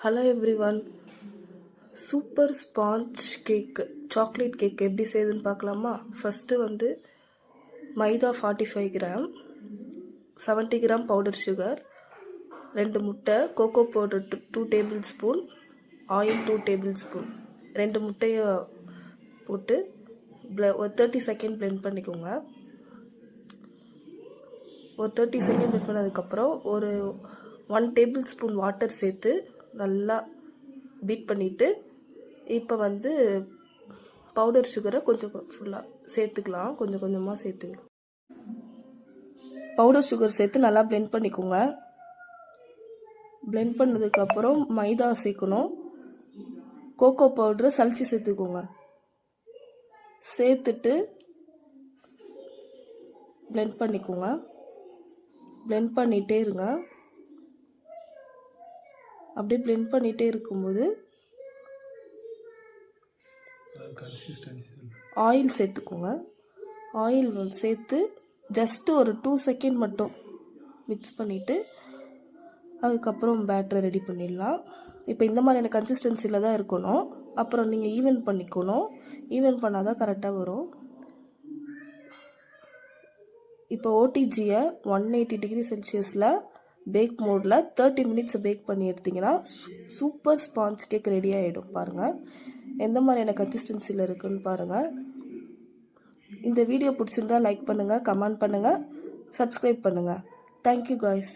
Hello everyone, super sponge cake chocolate cake எப்படி செய்யுதுன்னு பார்க்கலாமா? First maida 45 gram, 70 gram powder sugar, 2 முட்டை, cocoa powder 2 tablespoon, oil 2 tablespoon, 2 முட்டையை போட்டு ஒரு 30 செகண்ட் பிளெண்ட் பண்ணிக்கோங்க. ஒரு 30 செகண்ட் பிளெண்ட் பண்ணதுக்கப்புறம் ஒரு 1 டேபிள் ஸ்பூன் வாட்டர் சேர்த்து நல்லா பீட் பண்ணிவிட்டு இப்போ பவுடர் சுகரை கொஞ்சம் ஃபுல்லாக சேர்த்துக்கலாம். கொஞ்சம் கொஞ்சமாக சேர்த்துக்கலாம். பவுடர் சுகர் சேர்த்து நல்லா பிளெண்ட் பண்ணிக்கோங்க. பிளெண்ட் பண்ணதுக்கப்புறம் மைதா சேர்க்கணும். கோகோ பவுடரை சளிச்சு சேர்த்துக்கோங்க. சேர்த்துட்டு பிளெண்ட் பண்ணிக்கோங்க. பிளெண்ட் பண்ணிகிட்டே இருங்க. அப்படியே பிளெண்ட் பண்ணிகிட்டே இருக்கும்போது ஆயில் சேர்த்துக்கோங்க. ஆயில் சேர்த்து ஜஸ்ட்டு ஒரு 2 செகண்ட் மட்டும் மிக்ஸ் பண்ணிவிட்டு அதுக்கப்புறம் பேட்டரை ரெடி பண்ணிடலாம். இப்போ இந்த மாதிரியான கன்சிஸ்டன்சியில் தான் இருக்கணும். அப்புறம் நீங்கள் ஈவன் பண்ணிக்கணும். ஈவன் பண்ணால் தான் கரெக்டாக வரும். இப்போ ஓடிஜியை 180 டிகிரி செல்சியஸில் பேக் மோடில் 30 மினிட்ஸ் பேக் பண்ணி எடுத்திங்கன்னா சூப்பர் ஸ்பாஞ்ச் கேக் ரெடி ஆகிடும். பாருங்கள் எந்த மாதிரியான கன்சிஸ்டன்சியில் இருக்குதுன்னு பாருங்கள். இந்த வீடியோ பிடிச்சிருந்தா லைக் பண்ணுங்கள், கமெண்ட் பண்ணுங்கள், சப்ஸ்கிரைப் பண்ணுங்கள். Thank you guys.